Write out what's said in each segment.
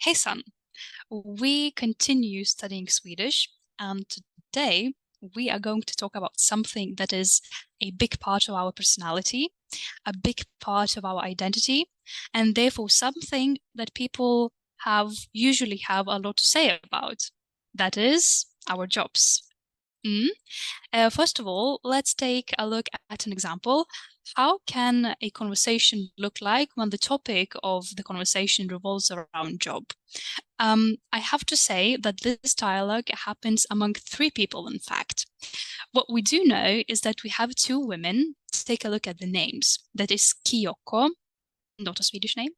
Hejsan! We continue studying Swedish, and today we are going to talk about something that is a big part of our personality, a big part of our identity, and therefore something that people usually have a lot to say about. That is our jobs. First of all, let's take a look at an example. How can a conversation look like when the topic of the conversation revolves around job? I have to say that this dialogue happens among three people, in fact. What we do know is that we have two women. Let's take a look at the names. That is Kyoko, not a Swedish name,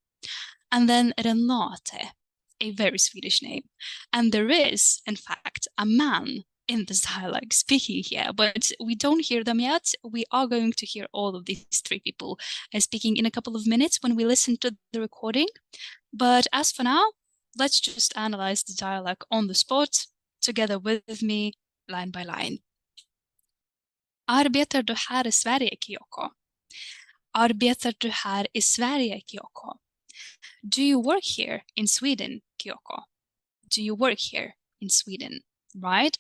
and then Renate, a very Swedish name. And there is, in fact, a man in this dialogue speaking here, but we don't hear them yet. We are going to hear all of these three people speaking in a couple of minutes when we listen to the recording. But as for now, let's just analyze the dialogue on the spot together with me, line by line. Arbetar du här i Sverige, Kyoko? Arbetar du här i Sverige, Kyoko? Do you work here in Sweden, Kyoko? Do you work here in Sweden, right?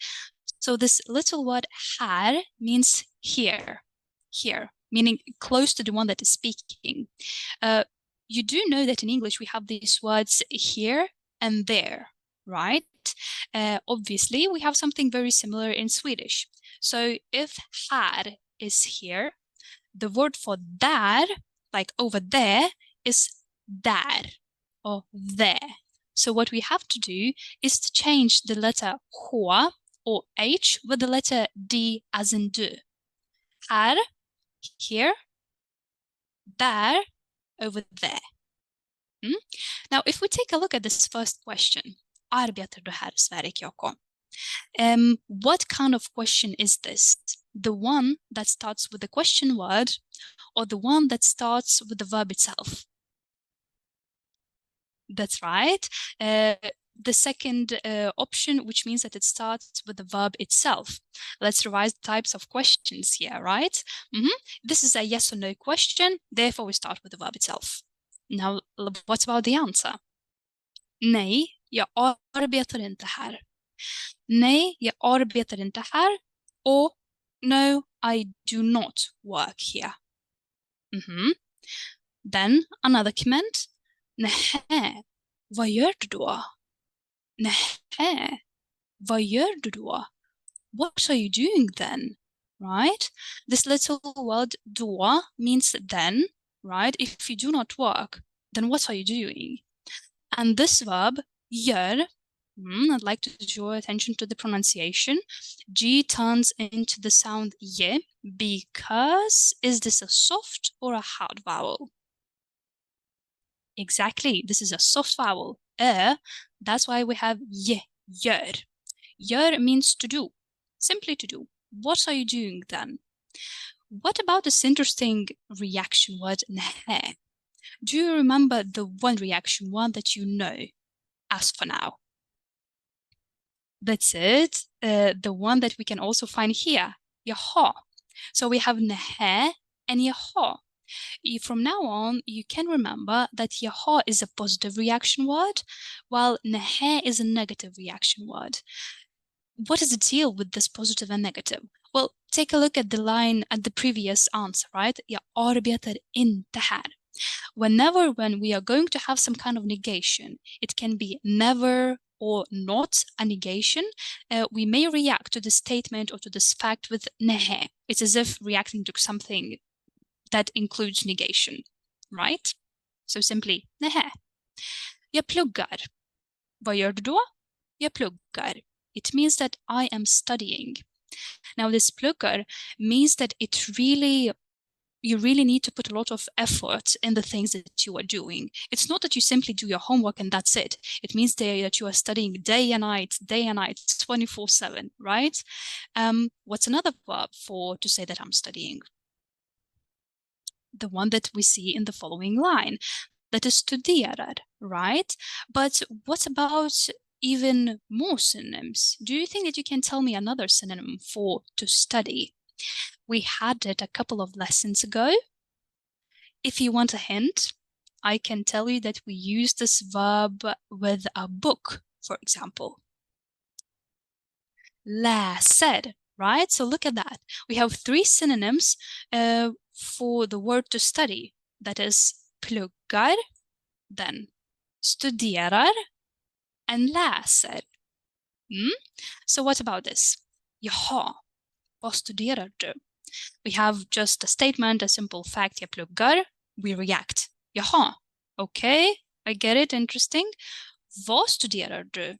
So this little word här means here, meaning close to the one that is speaking. You do know that in English we have these words here and there, right? Obviously, we have something very similar in Swedish. So if här is here, the word for där, like over there, is där or there. So what we have to do is to change the letter H or H with the letter D as in du. Här, here, där, over there. Now, if we take a look at this first question, arbetar du här i Sverige, Kyoko? What kind of question is this? The one that starts with the question word or the one that starts with the verb itself? That's right. The second option, which means that it starts with the verb itself. Let's revise the types of questions here, right? This is a yes or no question, therefore we start with the verb itself. Now, what about the answer? Nej, jag arbetar inte här. Nej, jag arbetar inte här. Or, no, I do not work here. Then, another comment. Nej, vad gör du då? Nej, vad gör du då? What are you doing then? Right? This little word då means then, right? If you do not work, then what are you doing? And this verb, gör, I'd like to draw attention to the pronunciation. G turns into the sound ye because is this a soft or a hard vowel? Exactly, this is a soft vowel. That's why we have ye, gör. Gör means to do, simply to do. What are you doing then? What about this interesting reaction word nähä? Do you remember the one reaction, one that you know as for now? That's it, the one that we can also find here, jaha. So we have nähä and jaha. From now on, you can remember that jaha is a positive reaction word, while nähä is a negative reaction word. What is the deal with this positive and negative? Well, take a look at the line at the previous answer, right? Jag arbetar inte här. When we are going to have some kind of negation, it can be never or not a negation, we may react to the statement or to this fact with nähä. It's as if reacting to something that includes negation, right? So simply nähä. Jag pluggar. Vad gör du då? Jag pluggar. It means that I am studying. Now this pluggar means that you really need to put a lot of effort in the things that you are doing. It's not that you simply do your homework and that's it. It means that you are studying day and night, 24/7, right? What's another verb to say that I'm studying? The one that we see in the following line, that is studerar, right? But what about even more synonyms? Do you think that you can tell me another synonym for to study? We had it a couple of lessons ago. If you want a hint, I can tell you that we use this verb with a book, for example. Läser, right? So look at that. We have 3 synonyms for the word to study. That is pluggar, then studerar, and läser. So what about this? Jaha, vad studerar du? We have just a statement, a simple fact, jag pluggar. We react. Jaha, okay, I get it, interesting. Vad studerar du?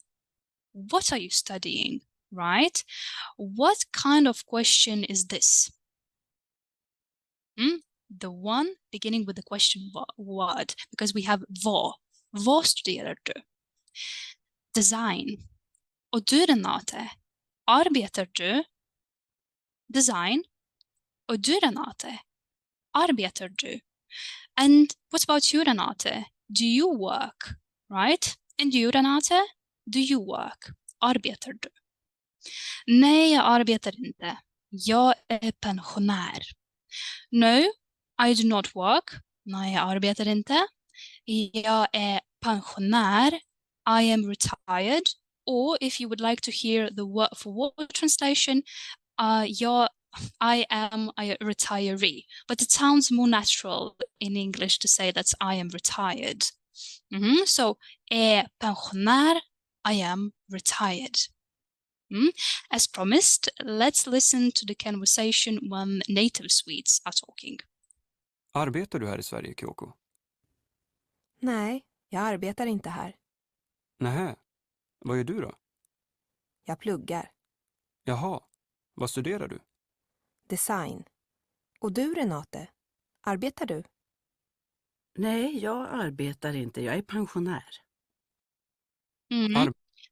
What are you studying, right? What kind of question is this? The one beginning with the question word, because we have vad. Vad studerar du? Design. Och du, Renate, arbetar du? Design. Och du, Renate, arbetar du? And what about you, Renate? Do you work, right? And you, Renate, do you work? Arbetar du? Nej, jag arbetar inte. Jag är pensionär. No, I do not work. Nej, jag arbetar inte. Jag är pensionär. I am retired. Or if you would like to hear the word for word translation, I am a retiree. But it sounds more natural in English to say that I am retired. So, är pensionär, I am retired. As promised, let's listen to the conversation when native Swedes are talking. Arbetar du här i Sverige, Kyoko? Nej, jag arbetar inte här. Nähä. Vad gör du då? Jag pluggar. Jaha. Vad studerar du? Design. Och du, Renate? Arbetar du? Nej, jag arbetar inte. Jag är pensionär.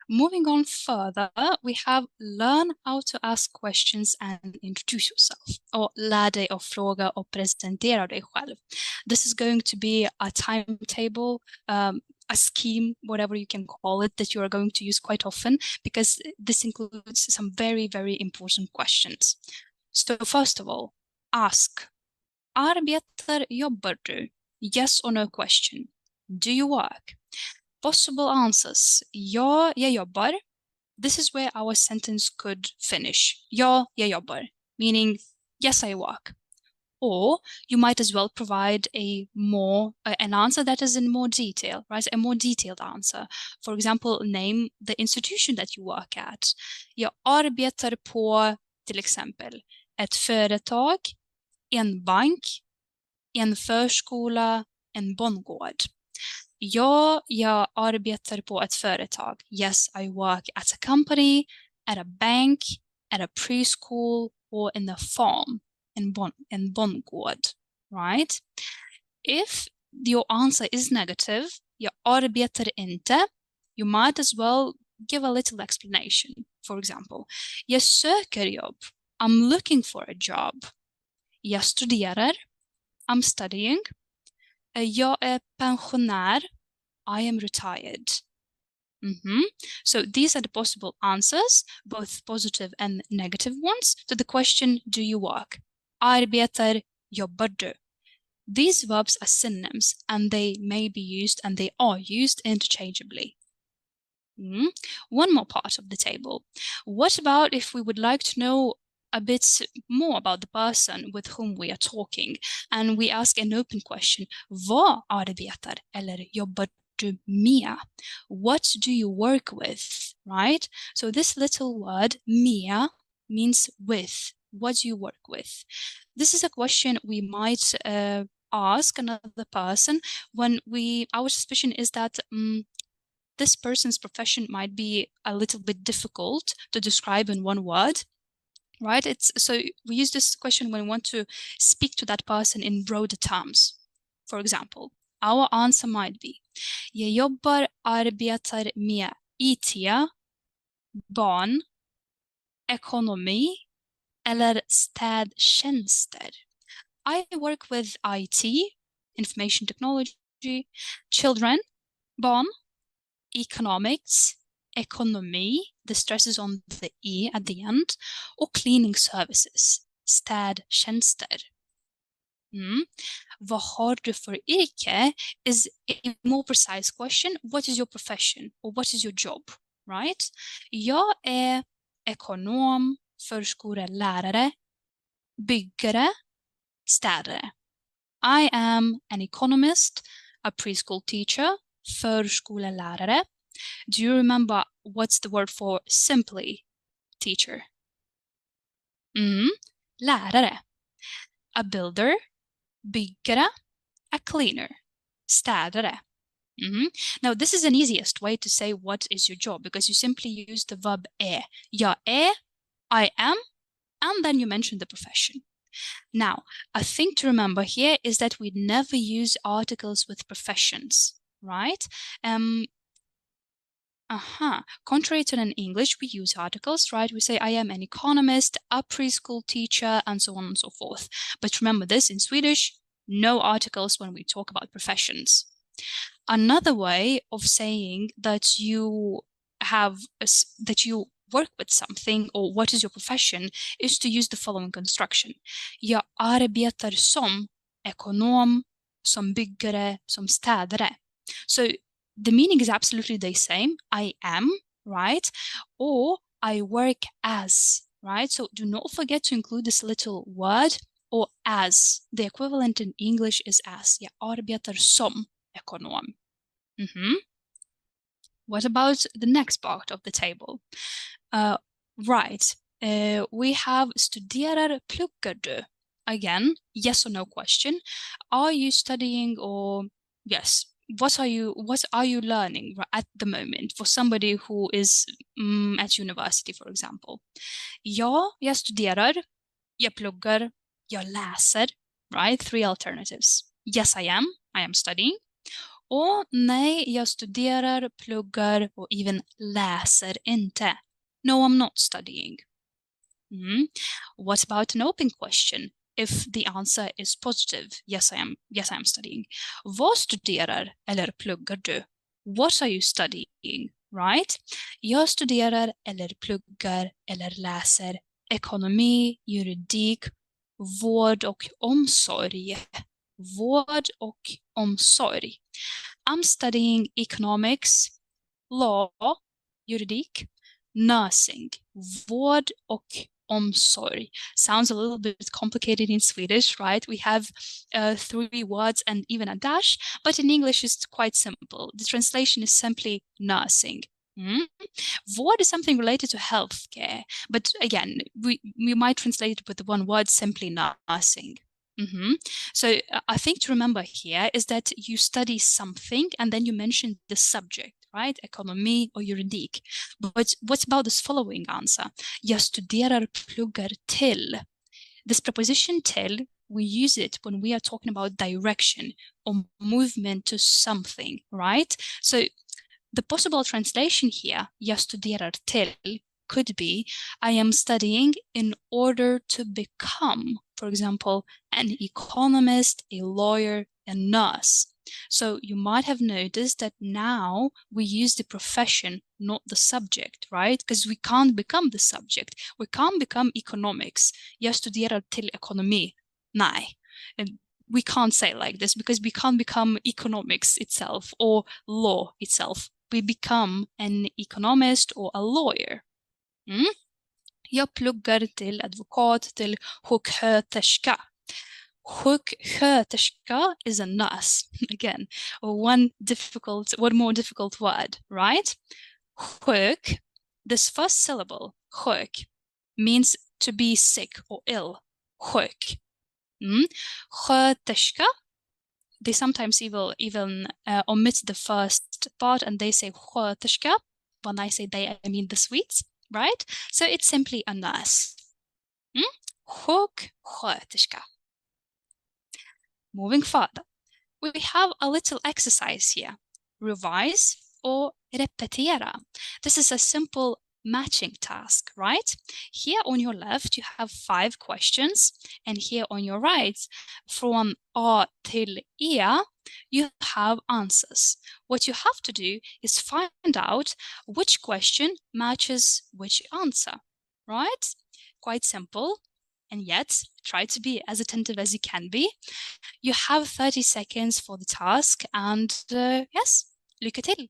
Moving on further, we have learn how to ask questions and introduce yourself. Or lär dig att fråga och presentera dig själv. This is going to be a timetable, a scheme, whatever you can call it, that you are going to use quite often, because this includes some very, very important questions. So first of all, ask. Jobbar du? Yes or no question. Do you work? Possible answers. Ja, jag jobbar. This is where our sentence could finish. Ja, jag jobbar. Meaning, yes, I work. Or you might as well provide an answer that is in more detail, right? A more detailed answer. For example, name the institution that you work at. Jag arbetar på, till exempel, ett företag, en bank, en förskola, en bondgård. Ja, jag arbetar på ett företag. Yes, I work at a company, at a bank, at a preschool, or in a farm, in bondgård, right? If your answer is negative, jag arbetar inte, you might as well give a little explanation. For example, jag söker jobb. I'm looking for a job. Jag studerar. I'm studying. Jag är pensionär. I am retired. So these are the possible answers, both positive and negative ones, to the question, do you work? Arbetar, jobbar du? These verbs are synonyms, and they may be used, and they are used interchangeably. One more part of the table. What about if we would like to know a bit more about the person with whom we are talking, and we ask an open question? Vad arbetar eller jobbar du med? What do you work with, right? So this little word, med, means with. What do you work with? This is a question we might ask another person when our suspicion is that this person's profession might be a little bit difficult to describe in one word, right? So we use this question when we want to speak to that person in broader terms. For example, our answer might be: jag arbetar med IT, barn, ekonomi eller städtjänster. I work with IT, information technology, children, barn, economics, economy, the stress is on the E at the end, or cleaning services, städtjänster. Vad har du för yrke is a more precise question. What is your profession? Or what is your job? Right? Jag är ekonom, förskollärare, byggare, städare. I am an economist, a preschool teacher, förskollärare. Do you remember what's the word for simply teacher? Lärare. A builder, byggare, a cleaner, städare. Now, this is the easiest way to say what is your job because you simply use the verb är. Jag är, I am, and then you mention the profession. Now, a thing to remember here is that we never use articles with professions, right? Contrary to in English, we use articles, right? We say, I am an economist, a preschool teacher, and so on and so forth. But remember this, in Swedish, no articles when we talk about professions. Another way of saying that you work with something or what is your profession is to use the following construction. Jag arbetar som ekonom, som byggare, som städare. So the meaning is absolutely the same. I am, right? Or I work as, right? So do not forget to include this little word or as. The equivalent in English is as. Jag arbetar som ekonom. What about the next part of the table? We have studerar, pluggar du? Again, yes or no question. Are you studying or yes? What are you learning at the moment for somebody who is at university, for example? Ja, jag studerar, jag pluggar, jag läser, right? 3 alternatives. Yes, I am studying. Och nej, jag studerar, pluggar och even läser inte. No, I'm not studying. What about an open question? If the answer is positive, yes, I am studying. Vad studerar eller pluggar du? What are you studying, right? Jag studerar eller pluggar eller läser ekonomi, juridik, vård och omsorg. Vård och omsorg. I'm studying economics, law, juridik, nursing, vård och omsorg. Sounds a little bit complicated in Swedish, right? We have 3 words and even a dash, but in English it's quite simple. The translation is simply nursing. Vård is something related to healthcare, but again, we might translate it with the one word, simply nursing. So I think to remember here is that you study something and then you mention the subject, right? Ekonomi or juridik. But what about this following answer? Jag studerar, pluggar till. This preposition till, we use it when we are talking about direction or movement to something, right? So the possible translation here, jag studerar till, could be, I am studying in order to become, for example, an economist, a lawyer, a nurse. So you might have noticed that now we use the profession, not the subject, right? Because we can't become the subject. We can't become economics. Jag studerar till ekonomi. Nej. And we can't say like this because we can't become economics itself or law itself. We become an economist or a lawyer. Jag pluggar till advokat, till sjuksköterska. Sjuksköterska is a nurse. Again, one more difficult word, right? Sjuk, this first syllable, sjuk, means to be sick or ill. Sjuk. Sköterska, they sometimes even omit the first part and they say sköterska. When I say they, I mean the Swedes, right? So it's simply a nurse. Sjuksköterska. Moving further, we have a little exercise here. Revise or repetera. This is a simple matching task, right? Here on your left, you have 5 questions, and here on your right, from A till E, you have answers. What you have to do is find out which question matches which answer, right? Quite simple. and yet try to be as attentive as you can be. You have 30 seconds for the task, and yes, lycka till!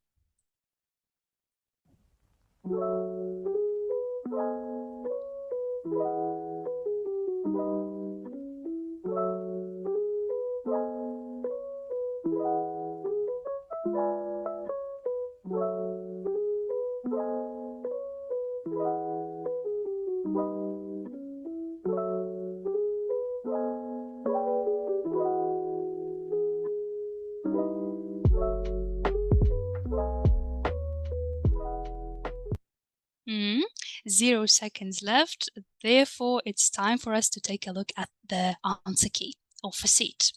Mm, 0 seconds left. Therefore, it's time for us to take a look at the answer key or facet.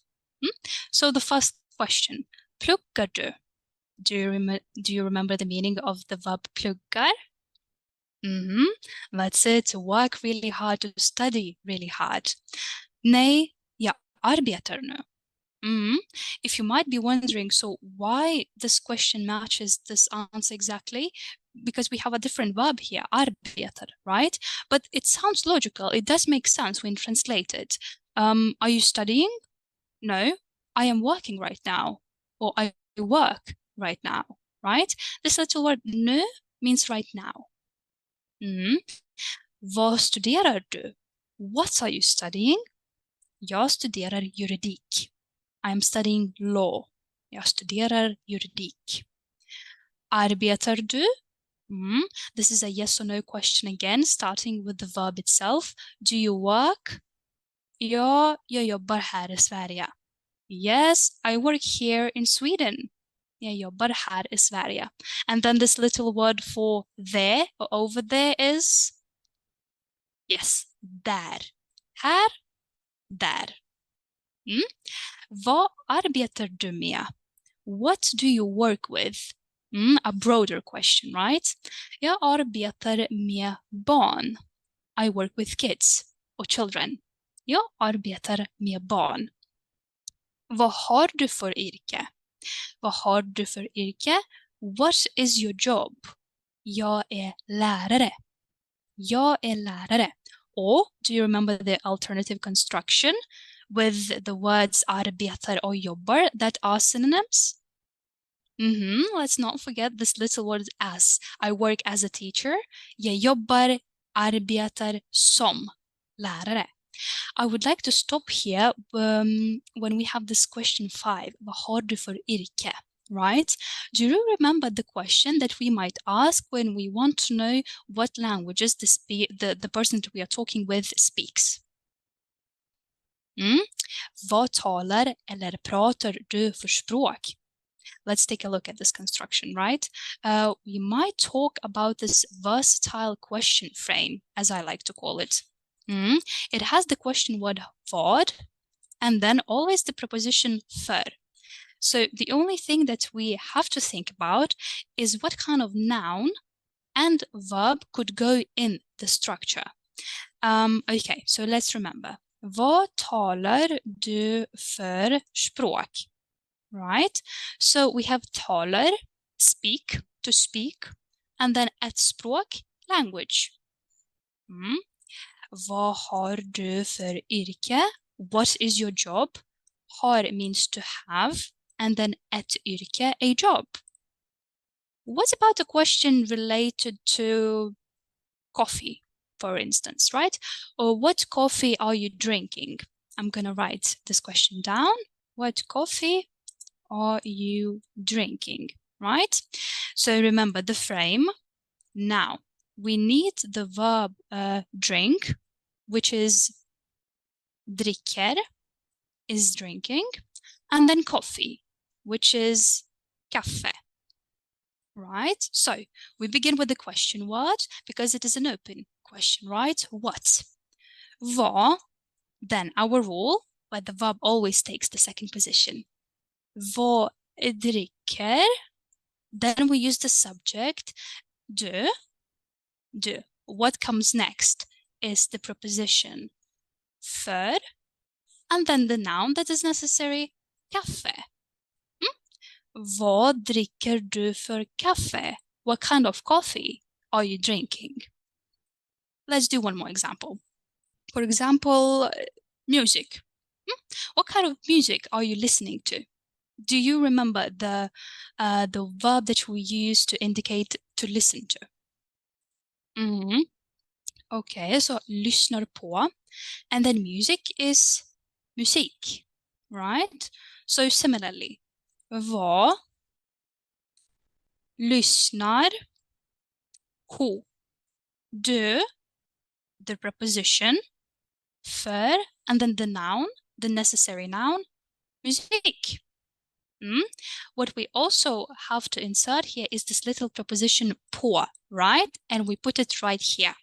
So the first question, pluggar du? Do you remember the meaning of the verb pluggar? That's it, to work really hard, to study really hard. Nej, jag arbetar nu. If you might be wondering, so why this question matches this answer exactly? Because we have a different verb here, arbetar, right? But it sounds logical. It does make sense when translated. Are you studying? No, I am working right now. Or I work right now, right? This little word nu means right now. Vad studerar du? What are you studying? Jag studerar juridik. I'm studying law. Jag studerar juridik. Arbetar du? This is a yes or no question again, starting with the verb itself. Do you work? Ja, jag jobbar här i Sverige. Yes, I work here in Sweden. Jag jobbar här i Sverige. And then this little word for there or over there is, yes, där. Här, där. Vad arbetar du med? What do you work with? A broader question, right? Jag arbetar med barn. I work with kids or children. Jag arbetar med barn. Vad har du för yrke? Vad har du för yrke? What is your job? Jag är lärare. Jag är lärare. Or do you remember the alternative construction with the words arbetar or jobbar that are synonyms? Let's not forget this little word as. I work as a teacher. Jag jobbar, arbetar som lärare. I would like to stop here when we have this question 5. Vad har du för yrke? Right? Do you remember the question that we might ask when we want to know what languages the person that we are talking with speaks? Vad talar eller pratar du för språk? Let's take a look at this construction, right? We might talk about this versatile question frame, as I like to call it. It has the question word vad, and then always the preposition för. So the only thing that we have to think about is what kind of noun and verb could go in the structure. Okay, so let's remember. Vad talar du för språk? Right? So we have talar, speak, to speak, and then ett språk, language. Vad har du för yrke? What is your job? Har means to have, and then ett yrke, a job. What about a question related to coffee, for instance, right? Or what coffee are you drinking? I'm going to write this question down. What coffee are you drinking, right? So remember the frame. Now, we need the verb drink, which is dricker, is drinking, and then coffee, which is kaffe, right? So we begin with the question word because it is an open question, right? What? Vad, then our rule, where the verb always takes the second position. Vad dricker? Then we use the subject du. What comes next is the preposition för, and then the noun that is necessary, kaffe. Vad dricker du för kaffe? What kind of coffee are you drinking? Let's do one more example. For example, music. What kind of music are you listening to? Do you remember the verb that we use to indicate to listen to? Okay, so lyssnar på. And then music is musik, right? So similarly, vad lyssnar på? Du, the preposition, för, and then the noun, the necessary noun, musik. What we also have to insert here is this little preposition på, right? And we put it right here.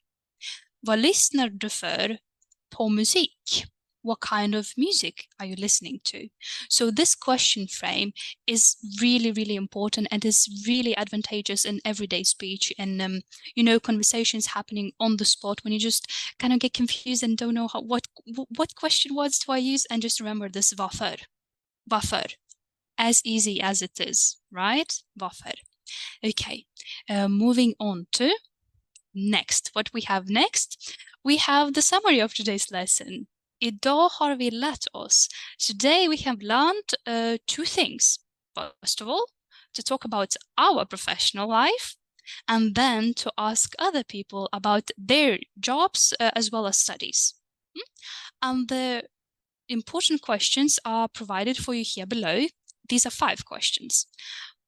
Vad lyssnar du för på musik? What kind of music are you listening to? So this question frame is really, really important and is really advantageous in everyday speech and conversations happening on the spot when you just kind of get confused and don't know what question words do I use, and just remember this varför. Varför. As easy as it is, right? Varför. Okay, moving on to next. What we have next? We have the summary of today's lesson. Idag har vi lärt oss. Today we have learned two things. First of all, to talk about our professional life, and then to ask other people about their jobs as well as studies. And the important questions are provided for you here below. These are 5 questions.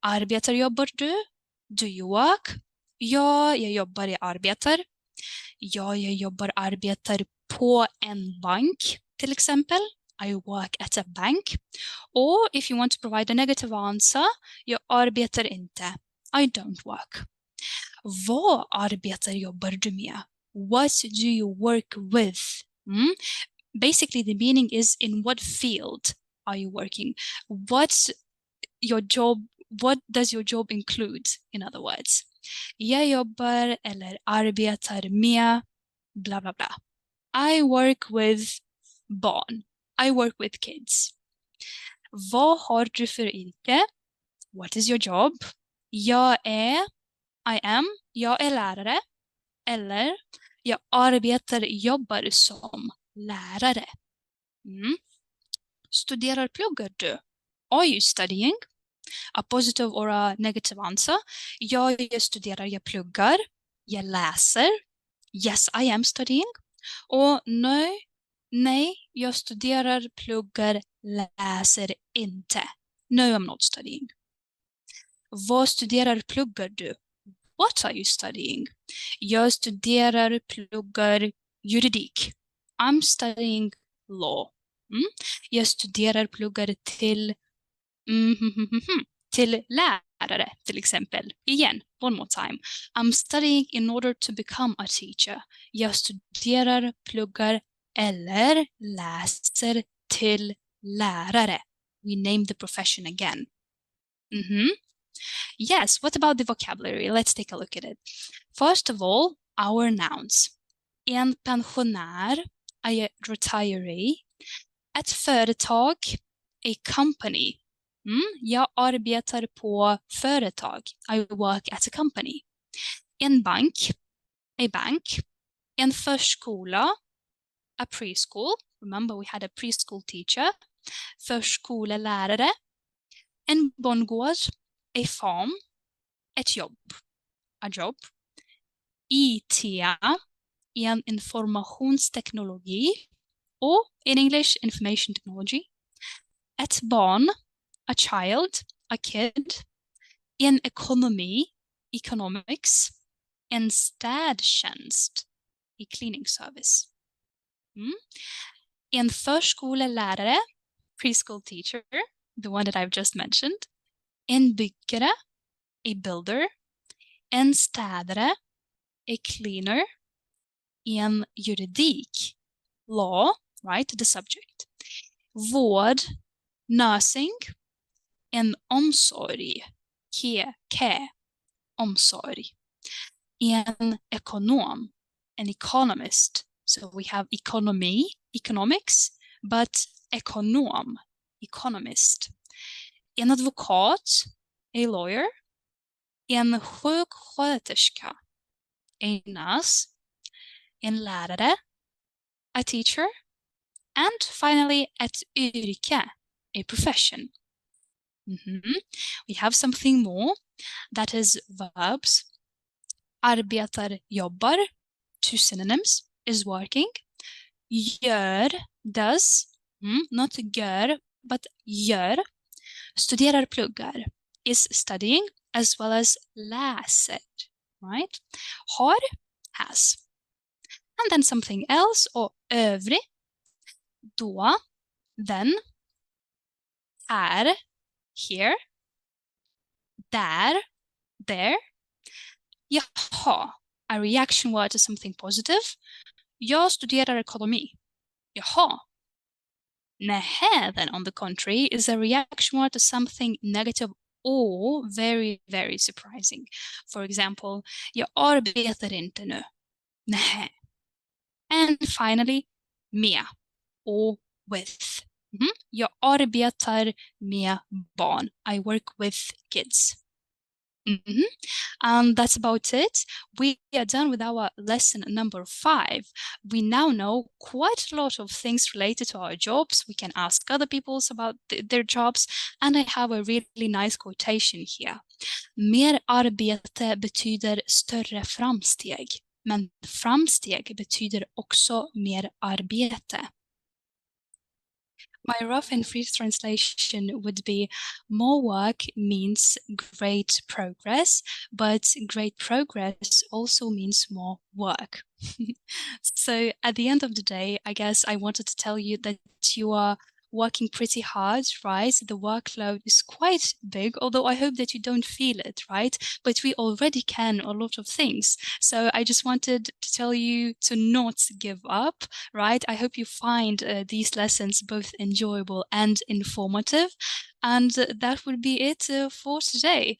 Jobbar du? Do you work? Ja, jag jobbar, jag arbetar. Ja, jag arbetar på en bank, till exempel. I work at a bank. Or if you want to provide a negative answer, jag arbetar inte. I don't work. Vad jobbar du med? What do you work with? Basically, the meaning is, in what field are you working? What does your job include, in other words? Jag jobbar eller arbetar med blah blah blah. I work with barn. I work with kids. Vad har du för yrke? What is your job? Jag är lärare. Eller jag jobbar som lärare. Pluggar du? Are you studying? A positive or a negative answer. Jag studerar, jag pluggar. Jag läser. Yes, I am studying. Och nej, jag studerar, pluggar, läser inte. No, I'm not studying. Vad pluggar du? What are you studying? Jag studerar, pluggar juridik. I'm studying law. Jag studerar, pluggar till lärare, till exempel. Igen, one more time. I'm studying in order to become a teacher. Jag studerar, pluggar eller läser till lärare. We name the profession again. Yes, what about the vocabulary? Let's take a look at it. First of all, our nouns. En pensionär, a retiree. Ett företag, a company. Jag arbetar på företag. I work at a company. En bank, a bank. En förskola, a preschool. Remember, we had a preschool teacher. Förskolelärare. En bondgård, a farm. Ett jobb, a job. IT, en informationsteknologi. Och in English, information technology. Ett barn, a child, a kid. En ekonomi, economics. En städtjänst, a cleaning service. En förskolelärare, preschool teacher, the one that I've just mentioned. En byggare, a builder. En städare, a cleaner. En juridik, law, right, the subject. Vård, nursing. En omsorg, care, omsorg. En ekonom, an economist. So we have economy, economics, but ekonom, economist. En advokat, a lawyer. En sjuksköterska, a nurse. En lärare, a teacher. And finally, ett yrke, a profession. We have something more, that is verbs. Arbetar, jobbar, 2 synonyms, is working. Gör, does, not gör, but gör. Studerar, pluggar, is studying, as well as läser, right? Har, has. And then something else, or övrig, då, then, här, here, där, there. Jaha, a reaction word to something positive. Jag studerar ekonomi. Jaha. Nähä, then on the contrary, is a reaction word to something negative or very, very surprising. For example, jag arbetar inte nu. Nähä. And finally, med, or with. Jag arbetar med barn. I work with kids. And that's about it. We are done with our lesson number 5. We now know quite a lot of things related to our jobs. We can ask other people about their jobs. And I have a really nice quotation here. Mer arbete betyder större framsteg. Men framsteg betyder också mer arbete. My rough and free translation would be more work means great progress, but great progress also means more work. So at the end of the day, I guess I wanted to tell you that you are working pretty hard, right? The workload is quite big, although I hope that you don't feel it, right? But we already can a lot of things. So I just wanted to tell you to not give up, right? I hope you find these lessons both enjoyable and informative. And that would be it for today.